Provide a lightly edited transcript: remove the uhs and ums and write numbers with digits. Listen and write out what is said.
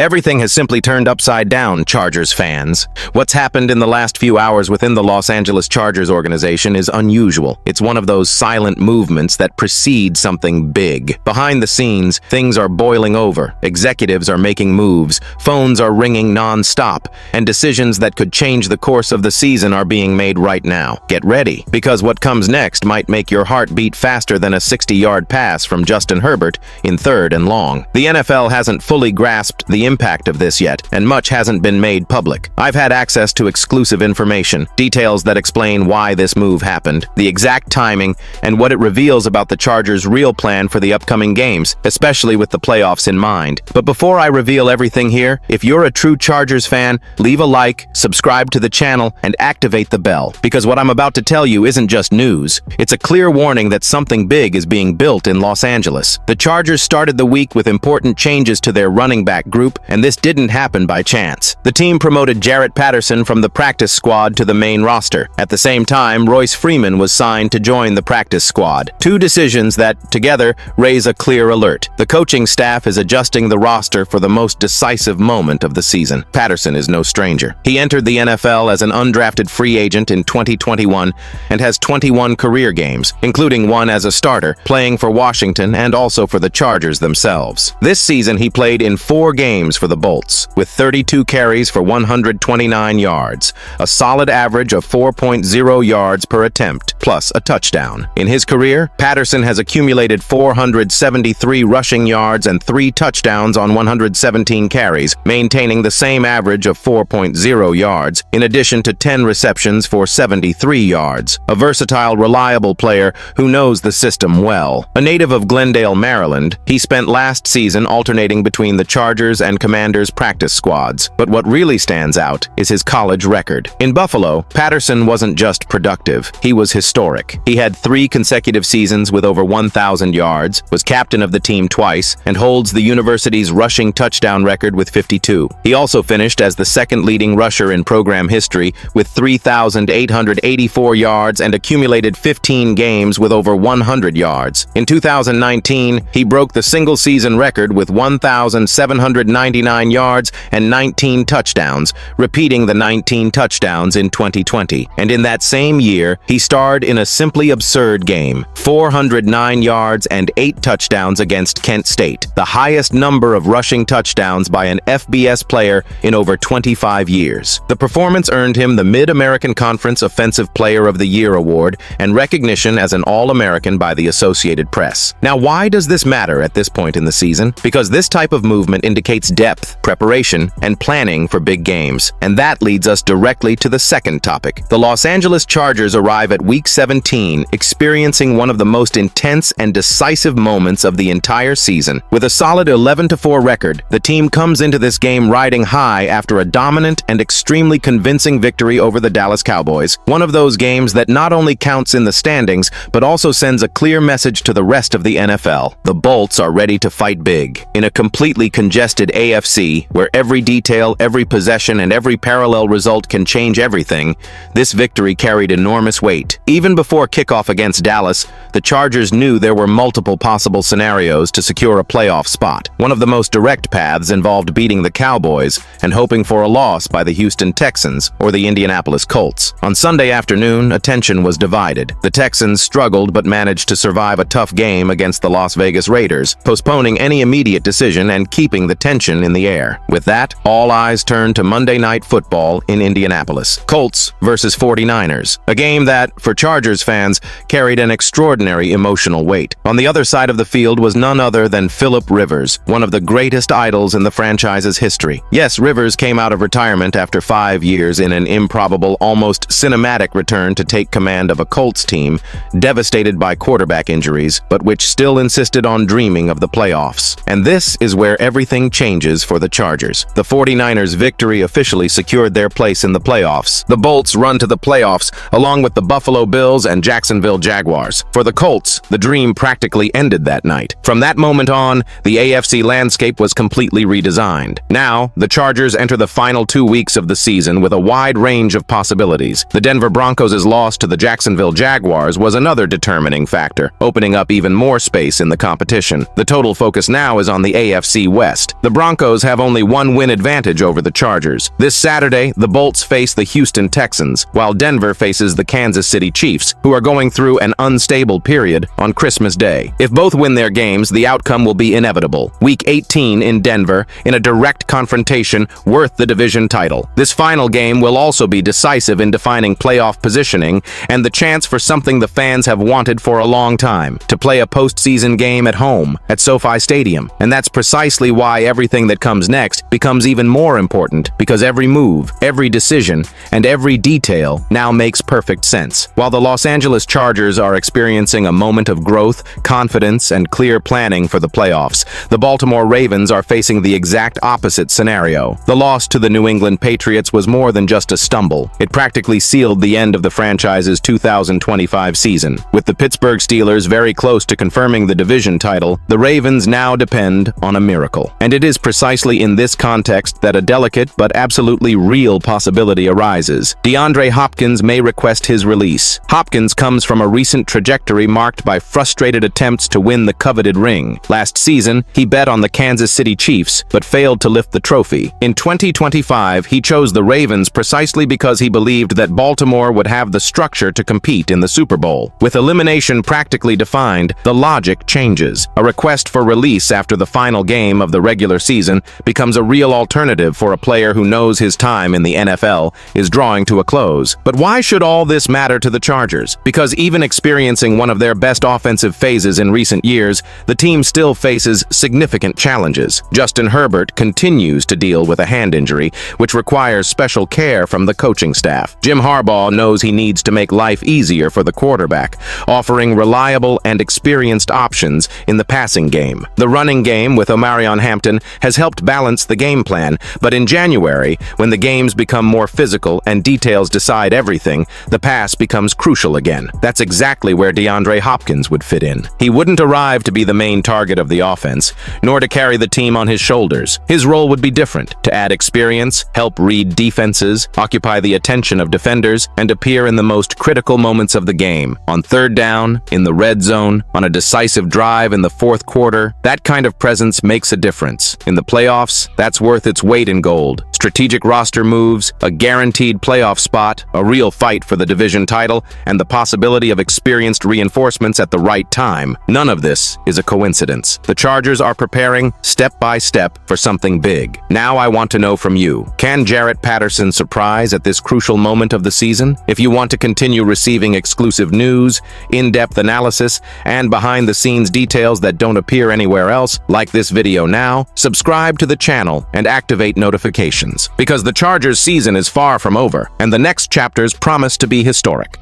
Everything has simply turned upside down, Chargers fans. What's happened in the last few hours within the Los Angeles Chargers organization is unusual. It's one of those silent movements that precede something big. Behind the scenes, things are boiling over. Executives are making moves, phones are ringing non-stop, and decisions that could change the course of the season are being made right now. Get ready, because what comes next might make your heart beat faster than a 60-yard pass from Justin Herbert in 3rd and long. The NFL hasn't fully grasped the impact of this yet, and much hasn't been made public. I've had access to exclusive information, details that explain why this move happened, the exact timing, and what it reveals about the Chargers' real plan for the upcoming games, especially with the playoffs in mind. But before I reveal everything here, if you're a true Chargers fan, leave a like, subscribe to the channel, and activate the bell, because what I'm about to tell you isn't just news. It's a clear warning that something big is being built in Los Angeles. The Chargers started the week with important changes to their running back group, and this didn't happen by chance. The team promoted Jarrett Patterson from the practice squad to the main roster. At the same time, Royce Freeman was signed to join the practice squad. Two decisions that, together, raise a clear alert. The coaching staff is adjusting the roster for the most decisive moment of the season. Patterson is no stranger. He entered the NFL as an undrafted free agent in 2021 and has 21 career games, including one as a starter, playing for Washington and also for the Chargers themselves. This season, he played in 4 games for the Bolts, with 32 carries for 129 yards, a solid average of 4.0 yards per attempt, plus a touchdown. In his career, Patterson has accumulated 473 rushing yards and 3 touchdowns on 117 carries, maintaining the same average of 4.0 yards, in addition to 10 receptions for 73 yards. A versatile, reliable player who knows the system well. A native of Glendale, Maryland, he spent last season alternating between the Chargers and Commanders practice squads. But what really stands out is his college record. In Buffalo, Patterson wasn't just productive, he was historic. He had 3 consecutive seasons with over 1,000 yards, was captain of the team twice, and holds the university's rushing touchdown record with 52. He also finished as the 2nd leading rusher in program history with 3,884 yards and accumulated 15 games with over 100 yards. In 2019, he broke the single-season record with 1,799 yards and 19 touchdowns, repeating the 19 touchdowns in 2020. And in that same year, he starred in a simply absurd game, 409 yards and 8 touchdowns against Kent State, the highest number of rushing touchdowns by an FBS player in over 25 years. The performance earned him the Mid-American Conference Offensive Player of the Year award and recognition as an All-American by the Associated Press. Now, why does this matter at this point in the season? Because this type of movement indicates depth, preparation, and planning for big games. And that leads us directly to the second topic. The Los Angeles Chargers arrive at Week 17, experiencing one of the most intense and decisive moments of the entire season. With a solid 11-4 record, the team comes into this game riding high after a dominant and extremely convincing victory over the Dallas Cowboys. One of those games that not only counts in the standings, but also sends a clear message to the rest of the NFL. The Bolts are ready to fight big. In a completely congested AFC, where every detail, every possession, and every parallel result can change everything, this victory carried enormous weight. Even before kickoff against Dallas, the Chargers knew there were multiple possible scenarios to secure a playoff spot. One of the most direct paths involved beating the Cowboys and hoping for a loss by the Houston Texans or the Indianapolis Colts. On Sunday afternoon, attention was divided. The Texans struggled but managed to survive a tough game against the Las Vegas Raiders, postponing any immediate decision and keeping the tension in the air. With that, all eyes turned to Monday Night Football in Indianapolis. Colts versus 49ers, a game that, for Chargers fans, carried an extraordinary emotional weight. On the other side of the field was none other than Philip Rivers, one of the greatest idols in the franchise's history. Yes, Rivers came out of retirement after 5 years in an improbable, almost cinematic return to take command of a Colts team devastated by quarterback injuries, but which still insisted on dreaming of the playoffs. And this is where everything changes for the Chargers. The 49ers' victory officially secured their place in the playoffs. The Bolts run to the playoffs, along with the Buffalo Bills and Jacksonville Jaguars. For the Colts, the dream practically ended that night. From that moment on, the AFC landscape was completely redesigned. Now, the Chargers enter the final 2 weeks of the season with a wide range of possibilities. The Denver Broncos' loss to the Jacksonville Jaguars was another determining factor, opening up even more space in the competition. The total focus now is on the AFC West. The Broncos Broncos have only one win advantage over the Chargers. This Saturday, the Bolts face the Houston Texans, while Denver faces the Kansas City Chiefs, who are going through an unstable period on Christmas Day. If both win their games, the outcome will be inevitable. Week 18 in Denver, in a direct confrontation worth the division title. This final game will also be decisive in defining playoff positioning and the chance for something the fans have wanted for a long time, to play a postseason game at home at SoFi Stadium. And that's precisely why everything that comes next becomes even more important, because every move, every decision, and every detail now makes perfect sense. While the Los Angeles Chargers are experiencing a moment of growth, confidence, and clear planning for the playoffs, the Baltimore Ravens are facing the exact opposite scenario. The loss to the New England Patriots was more than just a stumble. It practically sealed the end of the franchise's 2025 season. With the Pittsburgh Steelers very close to confirming the division title, the Ravens now depend on a miracle. And it is precisely in this context that a delicate but absolutely real possibility arises. DeAndre Hopkins may request his release. Hopkins comes from a recent trajectory marked by frustrated attempts to win the coveted ring. Last season, he bet on the Kansas City Chiefs, but failed to lift the trophy. In 2025, he chose the Ravens precisely because he believed that Baltimore would have the structure to compete in the Super Bowl. With elimination practically defined, the logic changes. A request for release after the final game of the regular season becomes a real alternative for a player who knows his time in the NFL is drawing to a close. But why should all this matter to the Chargers? Because even experiencing one of their best offensive phases in recent years, the team still faces significant challenges. Justin Herbert continues to deal with a hand injury, which requires special care from the coaching staff. Jim Harbaugh knows he needs to make life easier for the quarterback, offering reliable and experienced options in the passing game. The running game with Omarion Hampton has helped balance the game plan, but in January, when the games become more physical and details decide everything, the pass becomes crucial again. That's exactly where DeAndre Hopkins would fit in. He wouldn't arrive to be the main target of the offense, nor to carry the team on his shoulders. His role would be different: to add experience, help read defenses, occupy the attention of defenders, and appear in the most critical moments of the game. On third down, in the red zone, on a decisive drive in the fourth quarter, that kind of presence makes a difference. In the playoffs, that's worth its weight in gold. Strategic roster moves, a guaranteed playoff spot, a real fight for the division title, and the possibility of experienced reinforcements at the right time. None of this is a coincidence. The Chargers are preparing, step by step, for something big. Now I want to know from you, can Jarrett Patterson surprise at this crucial moment of the season? If you want to continue receiving exclusive news, in-depth analysis, and behind-the-scenes details that don't appear anywhere else, like this video now, subscribe to the channel and activate notifications. Because the Chargers season is far from over, and the next chapters promise to be historic.